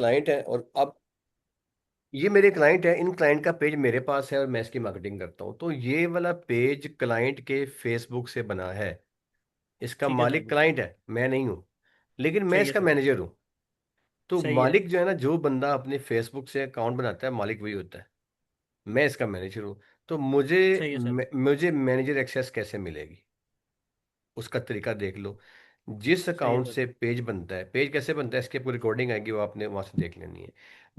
Client है, और अब ये मेरे क्लाइंट है, इन क्लाइंट का पेज मेरे पास है और मैं इसकी मार्केटिंग करता हूँ। तो ये वाला पेज क्लाइंट के फेसबुक से बना है। इसका ठीक है सर मालिक जी। क्लाइंट है, मैं नहीं हूँ, लेकिन मैं सही है इसका सर। मैनेजर हूँ। तो सही है। मालिक जो है ना, जो बंदा अपने फेसबुक से अकाउंट बनाता है, मालिक वही होता है। मैं इसका मैनेजर हूँ। तो सही है सर। मुझे मैनेजर एक्सेस कैसे मिलेगी, उसका तरीका देख लो। जिस सही है अकाउंट सर से जी। पेज बनता है, पेज कैसे बनता है इसकी आपको रिकॉर्डिंग आएगी, वो आपने वहां से देख लेनी है।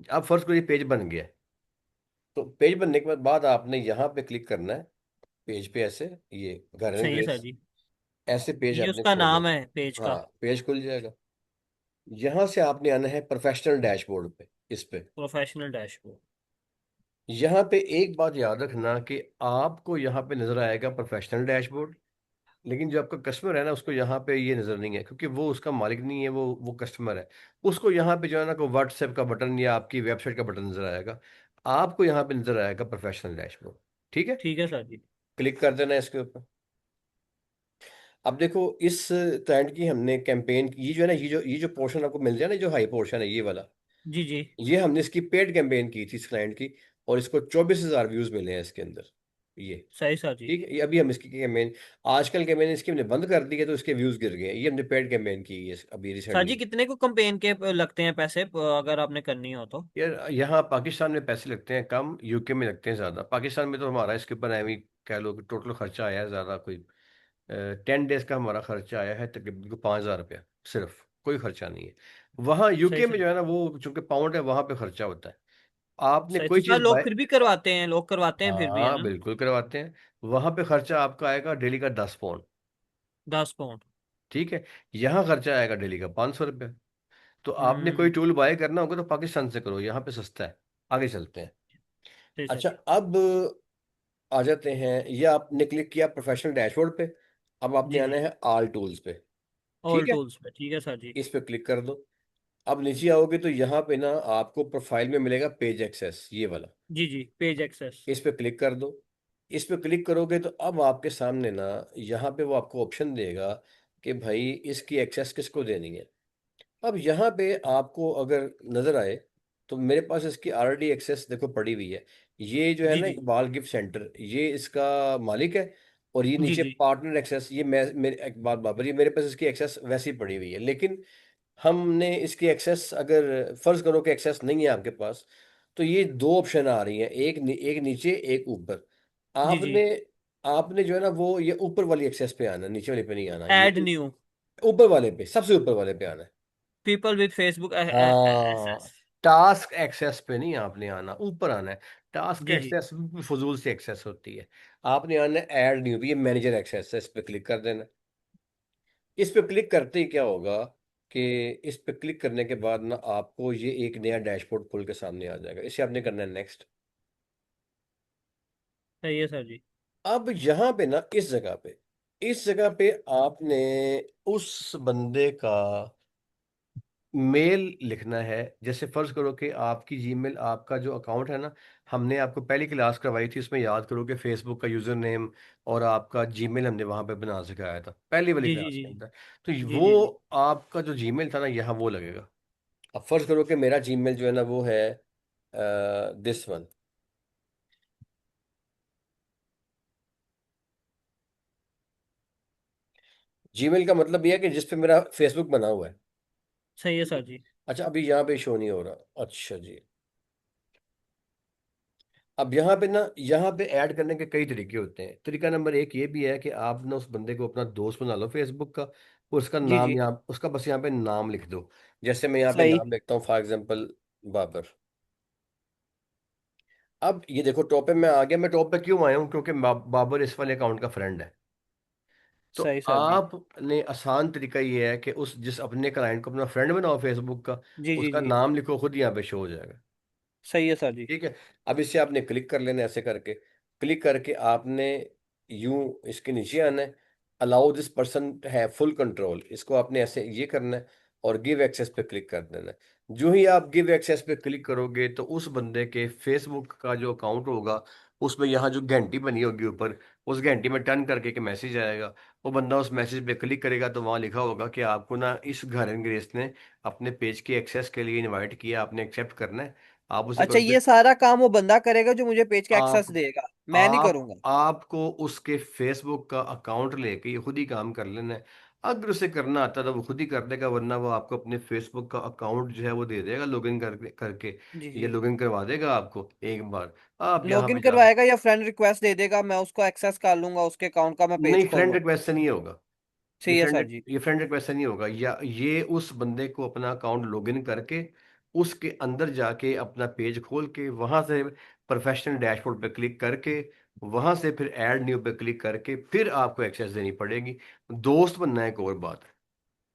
अब फर्स्ट कोई पेज बन गया है, तो पेज बनने के बाद आपने यहाँ पे क्लिक करना है। पेज पे ऐसे, ये गार्डन सही है सर ग्रेस, जी। ऐसे पेज ये आपने उसका खोलना नाम है। है पेज हाँ, का। पेज खुल जाएगा। यहाँ से आपने आना है प्रोफेशनल डैशबोर्ड पे, इस पे। Professional dashboard. यहाँ पे एक बात याद रखना कि आपको यहाँ पे नजर आएगा प्रोफेशनल डैशबोर्ड, लेकिन जो आपका कस्टमर है ना, उसको यहाँ पे ये नजर नहीं है, क्योंकि वो उसका मालिक नहीं है, वो कस्टमर है। उसको यहाँ पे जो है ना, को व्हाट्सएप का बटन या आपकी वेबसाइट का बटन नजर आएगा। आपको यहाँ पे नजर आएगा प्रोफेशनल डैशबोर्ड। ठीक है, ठीक है सर जी। क्लिक कर देना है इसके ऊपर। अब देखो, इस क्लाइंट की हमने कैंपेन की, ये जो है ना, ये जो पोर्शन आपको मिल जाए ना, जो हाई पोर्शन है ये वाला, जी जी। ये हमने इसकी पेड कैंपेन की थी इस क्लाइंट की। और इसको 24,000 व्यूज मिले हैं इसके अंदर, ये। सही सर जी। ठीक है, ये अभी हम इसकी कैंपेन, आजकल कैंपेन इसकी हमने बंद कर दी है, तो इसके व्यूज गिर गए हैं। ये हमने पेड कैंपेन की है अभी सर जी रिसेंटली। कितने को कंपेन के लगते हैं पैसे अगर आपने करनी हो तो? यार, यहाँ पाकिस्तान में पैसे लगते हैं कम, यूके में लगते हैं ज़्यादा। पाकिस्तान में तो हमारा इसके ऊपर एवं कह लो कि टोटल खर्चा आया है ज़्यादा, कोई 10 डेज का हमारा खर्चा आया है तकरीबन 5,000 रुपया, सिर्फ, कोई खर्चा नहीं है। वहाँ सही यूके में सर। जो है ना, वो चूंकि पाउंड है, वहाँ पे खर्चा होता है। आपने सही तो कोई सर चीज़ लोग बाय, फिर भी करवाते हैं, लोग करवाते हैं फिर भी, है हाँ ना? बिल्कुल करवाते हैं। वहाँ पे खर्चा आपका आएगा डेली का 10 पाउंड। 10 पाउंड। ठीक है, यहाँ खर्चा आएगा डेली का 500 रुपये। तो आपने कोई हम्म। टूल बाय करना होगा तो पाकिस्तान से करो, यहाँ पे सस्ता है। आगे चलते हैं। सही सर अच्छा, जी। अब आ जाते हैं, ये आपने क्लिक किया प्रोफेशनल डैशबोर्ड पे। अब आपने जी आना जी। है ऑल टूल्स पे। ऑल ठीक है, टूल्स पे, ठीक है सर जी। इस पे क्लिक कर दो। अब नीचे आओगे तो यहाँ पे ना आपको प्रोफाइल में मिलेगा पेज एक्सेस, ये वाला। जी जी, पेज एक्सेस। इस पे क्लिक कर दो। इस पे क्लिक करोगे तो अब आपके सामने ना, यहाँ पे वो आपको ऑप्शन देगा कि भाई इसकी एक्सेस किसको देनी है। अब यहाँ पे आपको अगर नजर आए, तो मेरे पास इसकी ऑलरेडी एक्सेस देखो पड़ी हुई है। ये जो है जी ना, जी। इकबाल गिफ्ट सेंटर, ये इसका मालिक है। और ये जी नीचे जी। पार्टनर एक्सेस, ये मैं, मेरे इकबाल बाबर, ये मेरे पास इसकी एक्सेस वैसी ही पड़ी हुई है। लेकिन हमने इसकी एक्सेस, अगर फर्ज करो कि एक्सेस नहीं है आपके पास, तो ये दो ऑप्शन आ रही हैं, एक नीचे एक ऊपर। जी जी। आपने आपने जो है ना, वो ये ऊपर वाली एक्सेस पे आना, नीचे वाले पे नहीं आना, ऐड ये न्यू। ऊपर वाले पे, सबसे ऊपर वाले पे आना है। पीपल विद फेसबुक हाँ, एक्सेस। टास्क एक्सेस पे नहीं आपने आना, ऊपर आना है। टास्क जी जी। एक्सेस फजूल से एक्सेस होती है। आपने आना है ऐड न्यू, ये मैनेजर एक्सेस है, इस पे क्लिक कर देना। इस पे क्लिक करते ही क्या होगा कि इस पे क्लिक करने के बाद ना आपको ये एक नया डैशबोर्ड खुल के सामने आ जाएगा। इसे आपने करना है नेक्स्ट। सही है सर जी। अब यहाँ पे ना, इस जगह पे आपने उस बंदे का मेल लिखना है। जैसे फर्ज करो कि आपकी जीमेल, आपका जो अकाउंट है ना, हमने आपको पहली क्लास करवाई थी, उसमें याद करो कि फेसबुक का यूजर नेम और आपका जीमेल हमने वहां पे बना सिखाया था पहली वाली जी जी क्लास जी। के अंदर। तो जी वो जी जी। आपका जो जीमेल था ना, यहाँ वो लगेगा। अब फर्ज करो कि मेरा जीमेल जो है ना, वो है दिस वन। जीमेल का मतलब ये है कि जिस पे मेरा फेसबुक बना हुआ है। सही है ठीक सर है। जी। अच्छा, अभी यहाँ पे शो नहीं हो रहा, अच्छा जी। अब यहाँ पे ना, यहाँ पे ऐड करने के कई तरीके होते हैं। तरीका नंबर एक ये भी है कि आप ना उस बंदे को अपना दोस्त बना लो फेसबुक का, और उसका जी नाम जी। यहाँ, उसका बस यहाँ पे नाम लिख दो। जैसे मैं यहाँ पे सही। नाम लिखता हूँ फॉर एग्जाम्पल, बाबर। अब ये देखो, टॉप पे मैं आ गया। मैं टॉप पे क्यों आया हूँ, क्योंकि बाबर इस वाले अकाउंट का फ्रेंड है। तो सही सर जी। आपने आसान तरीका ये है कि उस जिस अपने क्लाइंट को अपना फ्रेंड बनाओ फेसबुक का, जी जी उसका जी। नाम लिखो, खुद यहाँ पे शो हो जाएगा। सही है सर जी। ठीक है, अब इससे आपने क्लिक कर लेना है, ऐसे करके क्लिक करके आपने यूं इसके नीचे आना है। अलाउ दिस पर्सन है फुल कंट्रोल, इसको आपने ऐसे ये करना है, और गिव एक्सेस पे क्लिक कर देना है। जो ही आप गिव एक्सेस पे क्लिक करोगे, तो उस बंदे के फेसबुक का जो अकाउंट होगा, उसमें यहाँ जो घंटी बनी होगी ऊपर, उस घंटी में टर्न करके एक मैसेज आएगा। वो बंदा उस मैसेज पे क्लिक करेगा तो वहाँ लिखा होगा कि आपको ना इस घर एंड ग्रेस ने अपने पेज की एक्सेस के लिए इनवाइट किया, आपने एक्सेप्ट करना है। आप उसे अच्छा, करोगे। ये सारा काम वो बंदा करेगा जो मुझे पेज का आप एक्सेस देगा, मैं नहीं आप करूंगा? आपको उसके फेसबुक का अकाउंट लेके ये खुद ही काम कर लेना है। अगर उसे करना आता है तो वो खुद ही कर देगा, वरना वो आपको अपने फेसबुक का अकाउंट जो है वो दे देगा लॉगिन करके। जी ये जी। लॉगिन करवा देगा आपको एक बार। आप यहाँ लॉगिन पे जा, करवाएगा या फ्रेंड रिक्वेस्ट दे देगा, मैं उसको एक्सेस कर लूंगा उसके अकाउंट का, मैं पेज नहीं खोल फ्रेंड लूंगा? रिक्वेस्ट से नहीं होगा। सही है सर जी। ये फ्रेंड रिक्वेस्ट से नहीं होगा, या ये उस बंदे को अपना अकाउंट लॉगिन करके उसके अंदर जाके अपना पेज खोल के वहां से प्रोफेशनल डैशबोर्ड पे क्लिक करके वहां से फिर ऐड न्यू पे क्लिक करके फिर आपको एक्सेस देनी पड़ेगी। दोस्त बनना है एक और बात।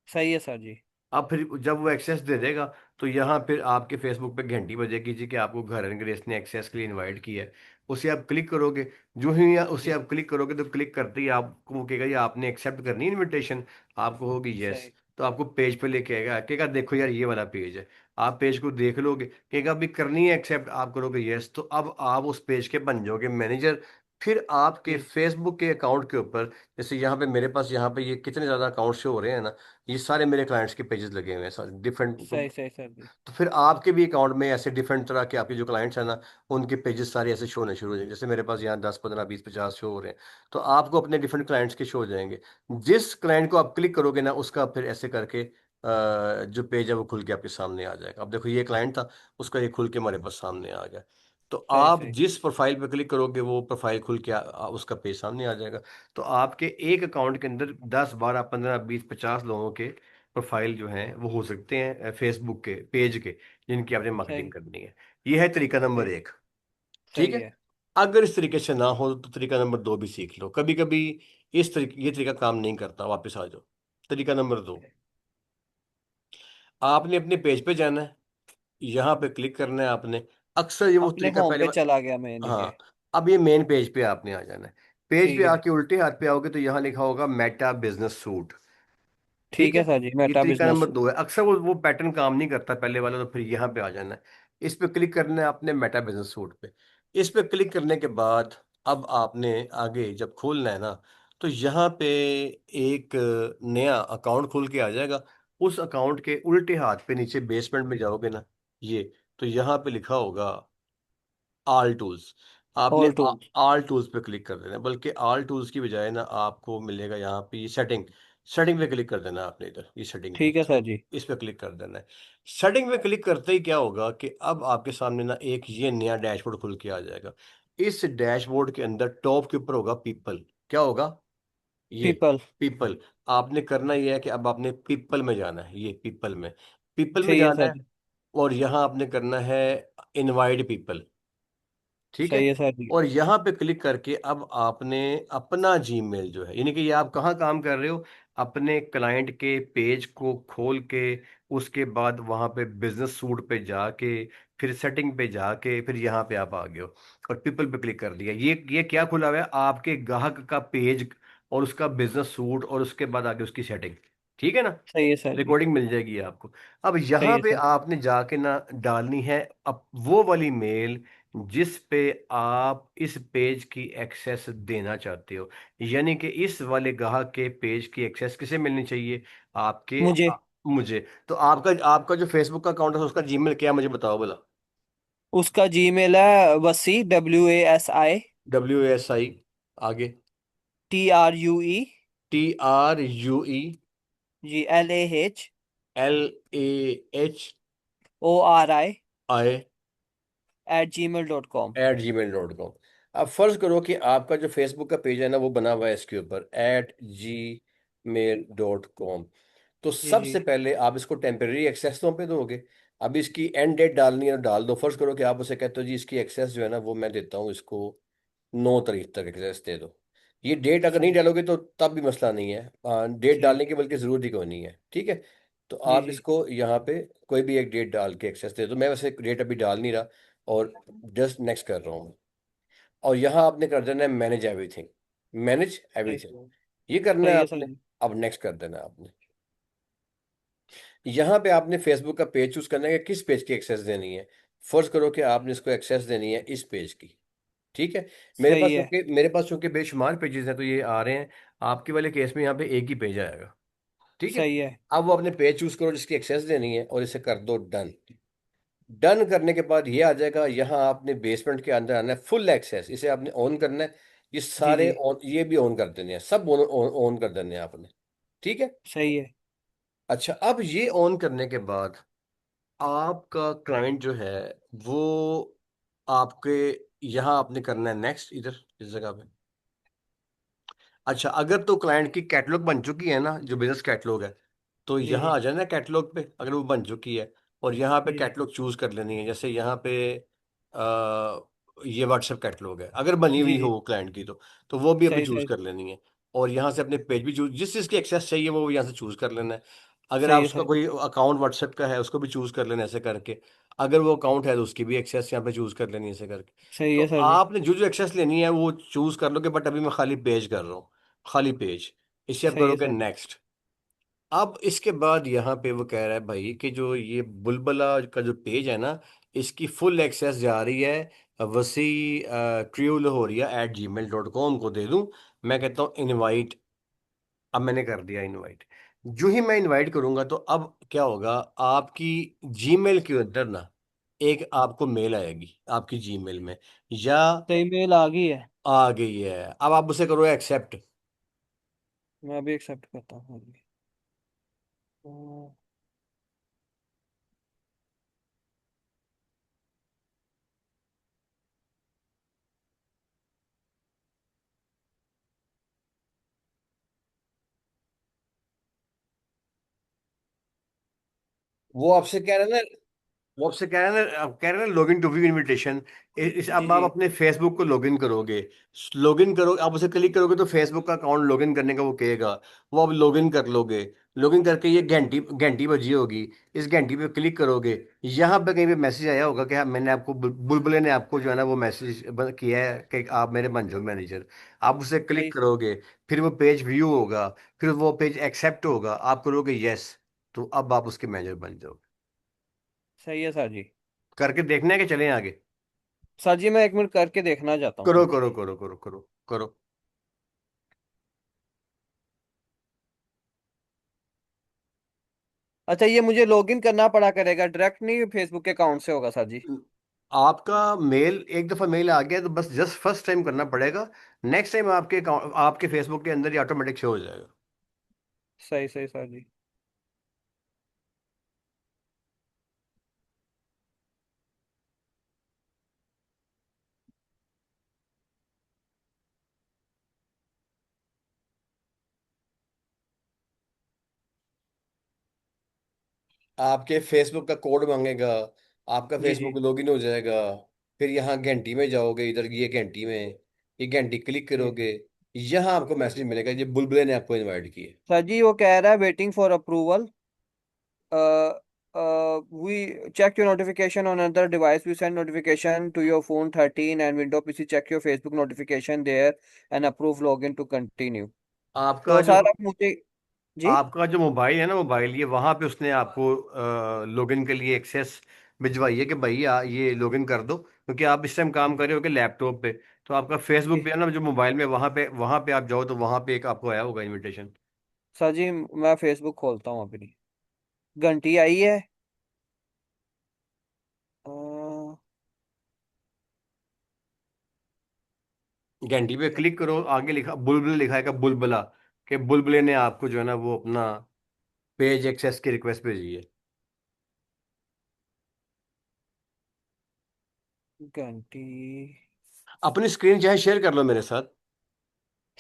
सही है सर जी। अब फिर जब वो एक्सेस दे देगा तो यहाँ फिर आपके फेसबुक पे घंटी बजेगी जी कि आपको घर एंड ग्रेस ने एक्सेस के लिए इनवाइट किया है। उसे आप क्लिक करोगे। जो ही उसे जी। आप क्लिक करोगे तो क्लिक करते ही आपको वो कहेगा ये आपने एक्सेप्ट करनी है इनविटेशन। आपको होगी यस। सही। तो आपको पेज पे लेके आएगा, कहेगा देखो यार ये वाला पेज है। आप पेज को देख लोगे, कहेगा अभी करनी है एक्सेप्ट, आप करोगे यस, तो अब आप उस पेज के बन जाओगे मैनेजर। फिर आपके जी। फेसबुक के अकाउंट के ऊपर, जैसे यहाँ पे मेरे पास यहाँ पे ये कितने ज्यादा अकाउंट शो हो रहे हैं ना, ये सारे मेरे क्लाइंट्स के पेजेस लगे हुए हैं डिफरेंट। सही सही सर जी। तो फिर आपके भी अकाउंट में ऐसे डिफरेंट तरह के आपके जो क्लाइंट्स हैं ना, उनके पेजेस सारे ऐसे शो होने शुरू हो जाएंगे। जैसे मेरे पास यहाँ 10 15 20 50 शो हो रहे हैं, तो आपको अपने डिफरेंट क्लाइंट्स के शो हो जाएंगे। जिस क्लाइंट को आप क्लिक करोगे ना उसका फिर ऐसे करके जो पेज है वो खुल के आपके सामने आ जाएगा। अब देखो ये क्लाइंट था, उसका ये खुल के हमारे पास सामने आ गया। तो सही आप सही। जिस प्रोफाइल पे क्लिक करोगे वो प्रोफाइल खुल के उसका पेज सामने आ जाएगा। तो आपके एक अकाउंट के अंदर 10 12 15 20 50 लोगों के प्रोफाइल जो हैं वो हो सकते हैं फेसबुक के पेज के, जिनकी आपने मार्केटिंग सही। करनी है। ये है तरीका नंबर सही। एक। ठीक सही है। है। अगर इस तरीके से ना हो तो तरीका नंबर दो भी सीख लो। कभी कभी इस तरीके ये तरीका काम नहीं करता, वापस आ जाओ। तरीका नंबर दो, आपने अपने पेज पे जाना है, यहाँ पे क्लिक करना है आपने। अक्सर ये वो अपने तरीका होम पहले पे चला गया मैं, यानी के। हाँ। अब ये मेन पेज पे आपने आ जाना है। पेज पे ठीक है। आके उल्टे हाथ पे आओगे तो यहाँ लिखा होगा मेटा बिजनेस सूट। ठीक ठीक है। है सर जी, ये मेटा तरीका बिजनेस। नंबर दो है। अक्सर वो पैटर्न काम नहीं करता पहले वाला, तो फिर यहाँ पे आ जाना है। इस पे क्लिक करना है आपने मेटा बिजनेस सूट पे। इस पे क्लिक करने के बाद अब आपने आगे जब खोलना है ना, तो यहाँ पे एक नया अकाउंट खुल के आ जाएगा। उस अकाउंट के उल्टे हाथ पे नीचे बेसमेंट में जाओगे ना, ये, तो यहाँ पे लिखा होगा ऑल टूल्स। आपने ऑल टूल्स। ऑल टूल्स पे क्लिक कर देना है। बल्कि ऑल टूल्स की बजाय ना आपको मिलेगा यहाँ पे ये सेटिंग। सेटिंग पे क्लिक कर देना है आपने, इधर ये सेटिंग पे, ठीक है सर जी। इस पे क्लिक कर देना है। सेटिंग पे क्लिक करते ही क्या होगा कि अब आपके सामने ना एक ये नया डैशबोर्ड खुल के आ जाएगा। इस डैशबोर्ड के अंदर टॉप के ऊपर होगा पीपल। क्या होगा? ये पीपल। पीपल। आपने करना ये है कि अब आपने पीपल में जाना है, ये पीपल में, पीपल में सही है जाना सर है। जी। और यहाँ आपने करना है इनवाइट पीपल। ठीक है। सही है सर जी। और यहाँ पे क्लिक करके अब आपने अपना जीमेल जो है, यानी कि ये आप कहाँ काम कर रहे हो, अपने क्लाइंट के पेज को खोल के उसके बाद वहाँ पे बिजनेस सूट पे जाके फिर सेटिंग पे जाके फिर यहाँ पे आप आ गए हो और पीपल पे क्लिक कर दिया। ये क्या खुला हुआ है? आपके ग्राहक का पेज और उसका बिजनेस सूट और उसके बाद आगे उसकी सेटिंग। ठीक है ना? सही है सर जी। रिकॉर्डिंग मिल जाएगी आपको। अब सही यहाँ है पे सर। आपने जाके ना डालनी है अब वो वाली मेल जिस पे आप इस पेज की एक्सेस देना चाहते हो। यानी कि इस वाले ग्राहक के पेज की एक्सेस किसे मिलनी चाहिए? आपके मुझे। मुझे। तो आपका आपका जो फेसबुक का अकाउंट है उसका जीमेल क्या है मुझे बताओ भला। उसका जीमेल है वसी, WASI, WASI, आगे? TRUE, TRUE, जी, LAH, LAH, ORI आई, @gmail.com। @gmail.com। अब फर्ज करो कि आपका जो फेसबुक का पेज है ना वो बना हुआ है इसके ऊपर @gmail.com। तो जी जी। सबसे पहले आप इसको टेम्परेरी एक्सेस तो पे दोगे। अब इसकी एंड डेट डालनी है तो डाल दो। फर्ज करो कि आप उसे कहते हो जी इसकी एक्सेस जो है ना वो मैं देता हूँ इसको 9 तारीख तक एक्सेस दे दो। ये डेट अगर नहीं सही। डालोगे तो तब भी मसला नहीं है, डेट ठीक। डालने की बल्कि जरूरत ही कोई नहीं है। ठीक है। तो जी आप जी। इसको यहाँ पे कोई भी एक डेट डाल के एक्सेस दे दो। मैं वैसे डेट अभी डाल नहीं रहा और जस्ट नेक्स्ट कर रहा हूँ। और यहाँ आपने कर देना है मैनेज एवरीथिंग। मैनेज सही। एवरीथिंग ये करना है सही है सर आपने। जी। अब नेक्स्ट कर देना है आपने। यहाँ पे आपने फेसबुक का पेज चूज करना है कि किस पेज की एक्सेस देनी है। फर्ज करो कि आपने इसको एक्सेस देनी है इस पेज की। ठीक है। सही है। मेरे पास चूंकि बेशुमार पेजेस हैं तो ये आ रहे हैं। आपके वाले केस में यहाँ पे एक ही पेज आएगा। ठीक है। सही है। अब वो अपने पेज चूज करो जिसकी एक्सेस देनी है और इसे कर दो डन। डन करने के बाद ये आ जाएगा, यहाँ आपने बेसमेंट के अंदर आना है, फुल एक्सेस इसे आपने ऑन करना है। ये जी सारे जी। ऑन, ये भी ऑन कर देने हैं, सब ऑन ऑन कर देने हैं आपने। ठीक है। सही है। अच्छा, अब ये ऑन करने के बाद आपका क्लाइंट जो है वो आपके यहाँ आपने करना है नेक्स्ट, इधर इस जगह पे। अच्छा, अगर तो क्लाइंट की कैटलॉग बन चुकी है ना, जो बिजनेस कैटलॉग है, तो जी यहाँ जी। आ जाना कैटलॉग पे अगर वो बन चुकी है। और यहाँ पे जी। कैटलॉग चूज कर लेनी है, जैसे यहाँ पे ये व्हाट्सएप कैटलॉग है अगर बनी जी हुई जी। हो क्लाइंट की, तो वो भी अपनी सही चूज सही। कर लेनी है। और यहाँ से अपने पेज भी चूज, जिस चीज़ की एक्सेस चाहिए वो यहाँ से चूज कर लेना है। अगर आप सही है। उसका सही। कोई अकाउंट व्हाट्सएप का है उसको भी चूज कर लेना है ऐसे करके। अगर वो अकाउंट है तो उसकी भी एक्सेस यहाँ पे चूज कर लेनी है ऐसे करके। सही तो है सर जी। आपने जो जो एक्सेस लेनी है वो चूज कर लोगे, बट अभी मैं खाली पेज कर रहा हूँ, खाली पेज। इसे आप सही है करोगे सर जी। नेक्स्ट। अब इसके बाद यहाँ पे वो कह रहा है भाई कि जो ये बुलबुला का जो पेज है ना, इसकी फुल एक्सेस जा रही है वसी ट्रियोल हो रही है @gmail.com को दे दूं। मैं कहता हूँ इनवाइट। अब मैंने कर दिया इनवाइट। जो ही मैं इनवाइट करूंगा तो अब क्या होगा, आपकी जीमेल के अंदर ना एक आपको मेल आएगी आपकी जीमेल में, या सही, मेल आ गई है। आ गई है। अब आप उसे करो एक्सेप्ट। मैं अभी एक्सेप्ट करता हूँ जी। हम्म। वो आपसे कह रहे हैं ना, वो आपसे कह रहे हैं ना, आप कह रहे हैं ना log in to view invitation. इस जी अब आप जी। अपने फेसबुक को लॉग इन करोगे। लॉग इन करो, आप उसे क्लिक करोगे तो फेसबुक का अकाउंट लॉग इन करने का वो कहेगा। वो आप लॉग इन कर लोगे। लॉग इन करके ये घंटी घंटी बजी होगी, इस घंटी पे क्लिक करोगे। यहाँ पे कहीं पे मैसेज आया होगा कि हाँ, मैंने आपको बुलबुले ने आपको जो है ना वो मैसेज किया है कि आप मेरे बन जाओ मैनेजर। आप उसे क्लिक सही। करोगे। फिर वो पेज व्यू होगा। फिर वो पेज एक्सेप्ट होगा, आप करोगे यस। तो अब आप उसके मैनेजर बन जाओगे। सही है सर जी। करके देखना है कि चलें आगे। सर जी मैं एक मिनट करके देखना चाहता हूँ करो सर जी। करो करो करो करो करो। अच्छा, ये मुझे लॉगिन करना पड़ा करेगा, डायरेक्ट नहीं फेसबुक के अकाउंट से होगा सर जी? आपका मेल एक दफा मेल आ गया तो बस जस्ट फर्स्ट टाइम करना पड़ेगा। नेक्स्ट टाइम आपके आपके फेसबुक के अंदर ही ऑटोमेटिक शो हो जाएगा। सही सही सर जी। आपके फेसबुक का कोड मांगेगा। आपका जी जी। फेसबुक लॉगिन हो जाएगा। फिर यहाँ घंटी में जाओगे, इधर ये घंटी में, ये घंटी क्लिक जी। करोगे। यहाँ आपको मैसेज मिलेगा ये बुलबुले ने आपको इनवाइट किया। सर जी वो कह रहा है waiting for approval. We check your notification on another device. We send notification to your phone 13 and Windows PC. Check your Facebook notification there and approve login to continue. आपका तो जो sir आप मुझे। जी। आपका जो मोबाइल है ना, mobile ये वहां पे उसने आपको लॉगिन के लिए एक्सेस भिजवाई है कि भाई ये लॉगिन कर दो, क्योंकि आप इस टाइम काम कर रहे हो कि लैपटॉप पे। तो आपका फेसबुक जी भी है ना जो मोबाइल में, वहां पे आप जाओ तो वहां पे एक आपको आया होगा इनविटेशन। सर जी मैं फेसबुक खोलता हूँ अभी। घंटी आई है। अ, घंटी पे क्लिक करो, आगे लिखा बुलबुल लिखा है बुलबुला, कि बुलबुले ने आपको जो है ना वो अपना पेज एक्सेस की रिक्वेस्ट भेजी है। घंटी। अपनी स्क्रीन चाहे शेयर कर लो मेरे साथ।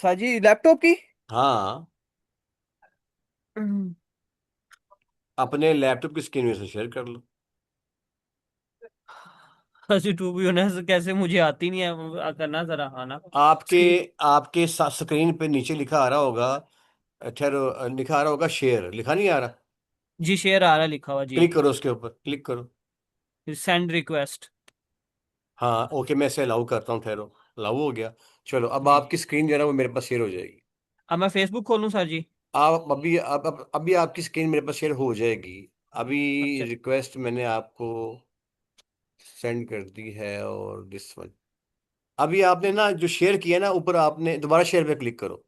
सर जी लैपटॉप की। हाँ, हम्म। अपने लैपटॉप की स्क्रीन में से शेयर कर लो। Sir ji to be honest कैसे मुझे आती नहीं है, करना जरा आना। आपके स्क्रीन। आपके स्क्रीन पे नीचे लिखा आ रहा होगा, ठहरो, लिखा आ रहा होगा शेयर, लिखा नहीं आ रहा? जी शेयर आ रहा है लिखा हुआ जी। क्लिक करो उसके ऊपर, क्लिक करो। Send request. हाँ ओके, मैं इसे अलाउ करता हूँ, ठहरो। अलाउ हो गया। चलो, अब जी। आपकी स्क्रीन जो है ना वो मेरे पास शेयर हो जाएगी। अब मैं फेसबुक खोलूं सर जी? आप अभी अभी आपकी स्क्रीन मेरे पास शेयर हो जाएगी। अभी अच्छा। रिक्वेस्ट मैंने आपको सेंड कर दी है, और दिस वन। अभी आपने ना जो शेयर किया ना ऊपर, आपने दोबारा शेयर पे क्लिक करो।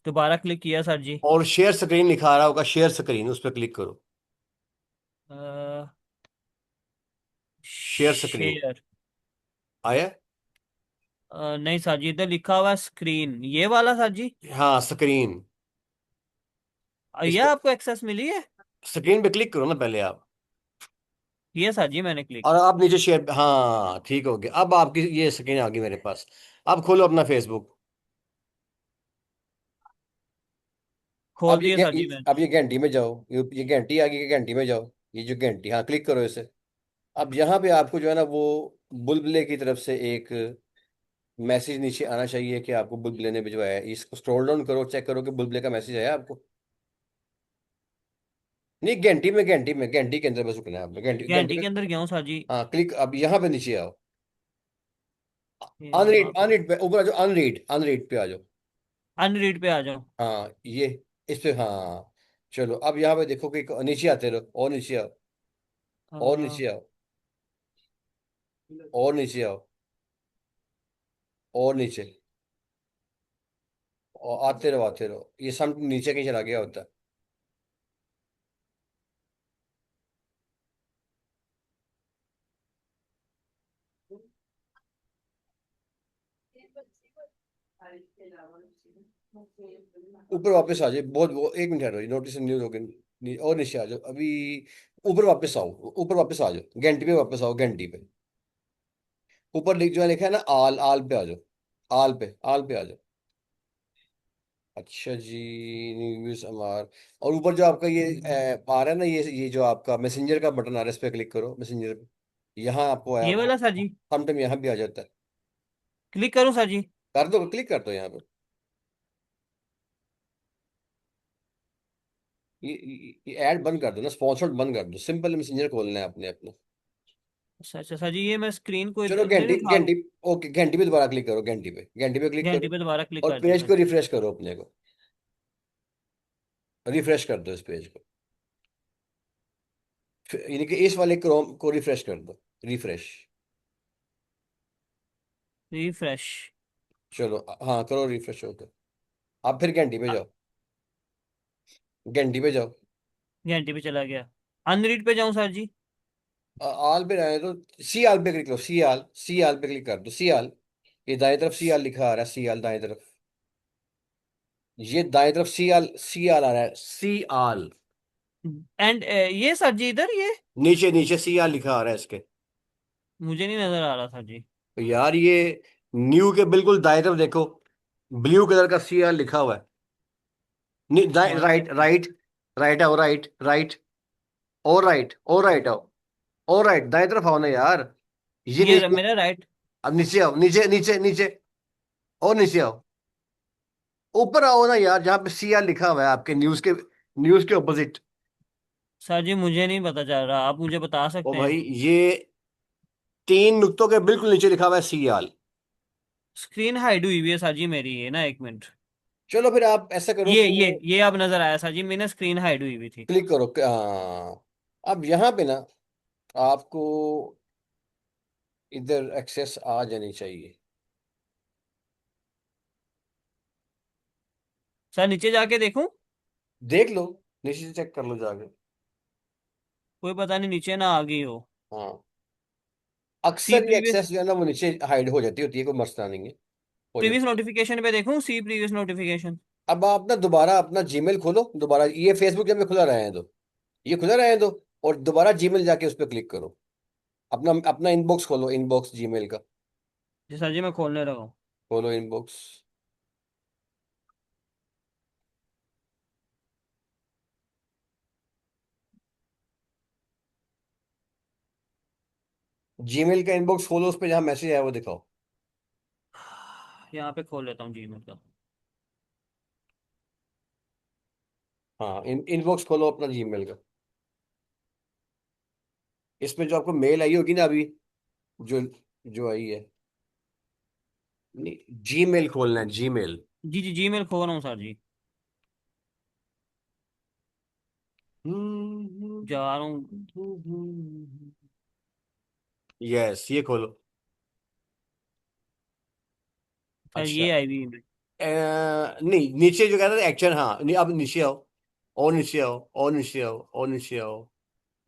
दोबारा क्लिक किया सर जी। और शेयर स्क्रीन लिखा आ रहा होगा, शेयर स्क्रीन, उस पर क्लिक करो। Share screen share. आया? नहीं सर जी, इधर लिखा हुआ है स्क्रीन, ये वाला सर जी। हाँ स्क्रीन। इस ये पे आपको एक्सेस मिली है? स्क्रीन पे क्लिक करो ना पहले आप। ये सर जी मैंने क्लिक। और आप नीचे शेयर, हाँ ठीक हो गया, अब आपकी ये स्क्रीन आ गई मेरे पास। अब खोलो अपना फेसबुक। खोल दिया सर जी अब मैंने। ये घंटी में जाओ, ये घंटी आ गई, ये घंटी में जाओ। ये जो घंटी, हाँ क्लिक करो इसे। अब यहाँ पे आपको जो है ना वो बुलबुले की तरफ से एक मैसेज नीचे आना चाहिए कि आपको बुलबुले ने भिजवाया है। इसको स्क्रॉल डाउन करो, चेक करो कि बुलबुले का मैसेज आया आपको। नहीं, घंटी के अंदर बस रुकना है आपने, घंटी घंटी घंटी में। के अंदर गया हूँ सर जी। हाँ क्लिक, अब यहाँ पे नीचे आओ। यहाँ अनरीड, पे अनरीड पे ऊपर आ जाओ, अनरीड, अनरीड पे आ जाओ। अनरीड पे आ जाओ। हाँ ये, इस पे हाँ। चलो अब यहाँ पे देखो कि नीचे आते रहो, और नीचे आओ, और नीचे आओ, और नीचे आओ, और नीचे, और आते रहो, ये सब नीचे कहीं चला गया होता है। ऊपर वापस आ जाए, बहुत वो, एक मिनट ठहरो, नोटिस न्यू लॉगिन। और नीचे आ जाओ अभी, ऊपर वापस आओ, ऊपर वापस आ जाओ, घंटी पे वापस आओ, घंटी पे। ऊपर लिख जो है लिखा है ना आल, आल पे आ जाओ, आल पे, आल पे आ जाओ। अच्छा जी, न्यूज़ अमार। और ऊपर जो आपका ये आ रहा है ना, ये जो आपका मैसेंजर का बटन आ रहा है, इस पे क्लिक करो, मैसेंजर पे। यहाँ आपको आया, ये वाला सर जी। हम टाइम यहाँ भी आ जाता है। क्लिक करूँ सर जी? कर दो, क्लिक कर दो यहाँ पे। ये ऐड बंद कर दो ना, स्पॉन्सर्ड बंद कर दो, सिंपल मैसेंजर खोलना है अपने अपने। अच्छा अच्छा सर जी, ये मैं स्क्रीन को चलो इधर नहीं घंटी, उठा लूँ? घंटी, ओके घंटी पे दोबारा क्लिक करो, घंटी पे, घंटी पे क्लिक घंटी करो। पे दोबारा क्लिक और कर दिया पेज सर को जी। रिफ्रेश करो अपने को, रिफ्रेश कर दो इस पेज को। यानी कि इस वाले क्रोम को रिफ्रेश कर दो, रिफ्रेश। रिफ्रेश। चलो हाँ करो रिफ्रेश, होकर आप फिर घंटी पे जाओ, घंटी पे जाओ। घंटी पे चला गया। अनरीड पे जाऊं सर जी? आल पे आए तो सी आल पे क्लिक करो, सी आल, सी आल पे क्लिक कर दो, सी आल। ये दाएं तरफ सी आल लिखा आ रहा है, सी आल दाएं तरफ। ये दाएं तरफ सी आल, सी आल आ रहा है, सी आल। एंड ये सर जी इधर ये नीचे नीचे सी आल लिखा आ रहा है इसके। मुझे नहीं नजर आ रहा सर जी। तो यार ये न्यू के बिल्कुल दाएं तरफ देखो, ब्लू कलर का सी आल लिखा हुआ है। One right second. Right, right आओ, राइट राइट, और राइट, और राइट आओ, और राइट, दाएं तरफ आओ ना यार। ये नीचे, मेरा राइट। अब नीचे आओ, नीचे नीचे नीचे, और नीचे आओ, ऊपर आओ ना यार, जहाँ पे सी आर लिखा हुआ है आपके न्यूज के ऑपोजिट। सर जी मुझे नहीं पता चल रहा, आप मुझे बता ओ सकते हैं? भाई, ये तीन नुक्तों के बिल्कुल नीचे लिखा हुआ है सी आर। स्क्रीन हाइड हुई हुई है सर जी मेरी, ये ना एक मिनट। चलो फिर आप ऐसा करो ये कि ये ये अब नजर आया सर जी, मैंने स्क्रीन हाइड हुई हुई थी। क्लिक करो अब यहाँ पे ना आपको इधर एक्सेस आ जानी चाहिए। सर नीचे जाके देखूं? देख लो, नीचे से चेक कर लो जाके। कोई पता नहीं नीचे ना आ गई हो। हाँ, सी अक्सर ये प्रीवियस। एक्सेस जो है ना वो नीचे हाइड हो जाती होती है, कोई मसला नहीं है, हो प्रीवियस जाती। नोटिफिकेशन पे देखूं, सी प्रीवियस नोटिफिकेशन? अब आप ना दोबारा अपना जीमेल खोलो, दोबारा ये फेसबुक जब में खुला रहे हैं तो, ये खुला रहे दो, और दोबारा जीमेल जाके उस पर क्लिक करो। अपना अपना इनबॉक्स खोलो, इनबॉक्स जीमेल का। जी सर जी मैं खोलने लगा हूँ। खोलो इनबॉक्स। जीमेल का इनबॉक्स खोलो, उस पर जहाँ मैसेज आया वो दिखाओ। यहाँ पे खोल लेता हूँ जीमेल का। हाँ इनबॉक्स खोलो अपना जीमेल का। इसमें जो आपको मेल आई होगी ना अभी, जो जो आई है, जीमेल खोलना है, जीमेल। जी जी जीमेल खोल रहा हूँ सर जी। जा रहा हूँ। यस, ये खोलो। सर अच्छा। ये आई हुई है। नहीं, नीचे जो कह रहे थे एक्शन, हाँ नहीं, अब नीचे आओ, और नीचे आओ, और नीचे आओ, और नीचे आओ।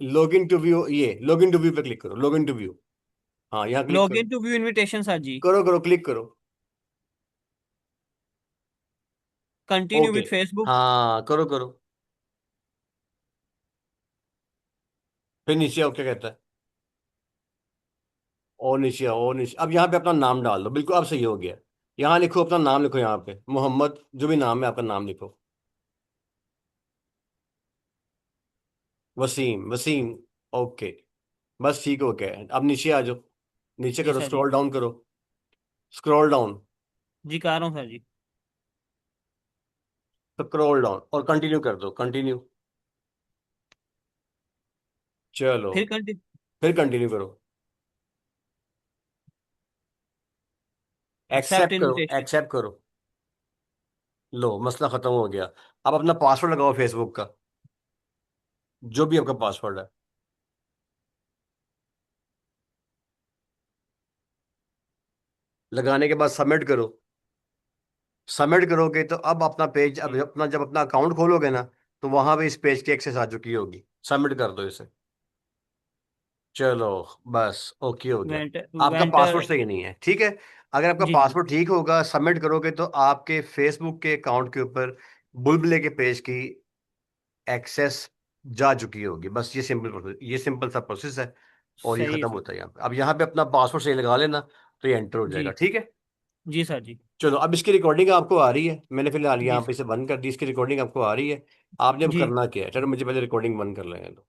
लॉग इन टू व्यू, ये लॉग इन टू व्यू पे क्लिक करो, लॉग इन टू व्यू। हाँ, यहाँ क्लिक लॉग करो। इन टू व्यू इनविटेशन सर जी। करो करो, क्लिक करो। Continue okay. With Facebook. हाँ, करो करो। फिर नीचे आओ, क्या कहता है? और नीचे आओ, और नीचे, अब यहाँ पे अपना नाम डाल दो, बिल्कुल अब सही हो गया। यहाँ लिखो, अपना नाम लिखो, यहाँ पे मोहम्मद, जो भी नाम है आपका नाम लिखो। वसीम, वसीम। ओके। बस ठीक हो गया, अब नीचे आ जाओ। नीचे जी करो, सर जी। स्क्रॉल डाउन करो। Scroll down. जी कर रहा हूँ सर जी। स्क्रॉल डाउन और कंटिन्यू कर दो, कंटिन्यू। चलो, फिर कंटिन्यू। फिर कंटिन्यू करो। एक्सेप्ट एक्सेप्ट करो, इनविटेशन। एक्सेप्ट करो। लो, मसला खत्म हो गया। अब अपना पासवर्ड लगाओ फेसबुक का, जो भी आपका पासवर्ड है। लगाने के बाद सबमिट करो। सबमिट करोगे तो अब अपना पेज, अब अपना जब अपना अकाउंट खोलोगे ना, तो वहां पे इस पेज की एक्सेस आ चुकी होगी। सबमिट कर दो इसे। चलो, बस ओके हो गया। वेंट आपका वेंटर। पासवर्ड सही नहीं है, ठीक है। अगर आपका जी जी। पासवर्ड ठीक होगा, सबमिट करोगे तो आपके फेसबुक के अकाउंट के ऊपर बुलबुले के पेज की एक्सेस जा चुकी होगी। बस ये सिंपल प्रोसेस, ये सिंपल सा प्रोसेस है। और ये सही है खत्म सर। होता है यहाँ पे। अब यहाँ पे अपना पासवर्ड सही लगा लेना, तो ये एंटर हो जी। जाएगा, ठीक है। जी सर जी। चलो, अब इसकी रिकॉर्डिंग आपको आ रही है, मैंने फिलहाल जी यहाँ पे इसे बंद कर दी, इसकी रिकॉर्डिंग आपको आ रही है। आपने अब जी। करना क्या है, चलो मुझे पहले रिकॉर्डिंग बंद कर लेने दो।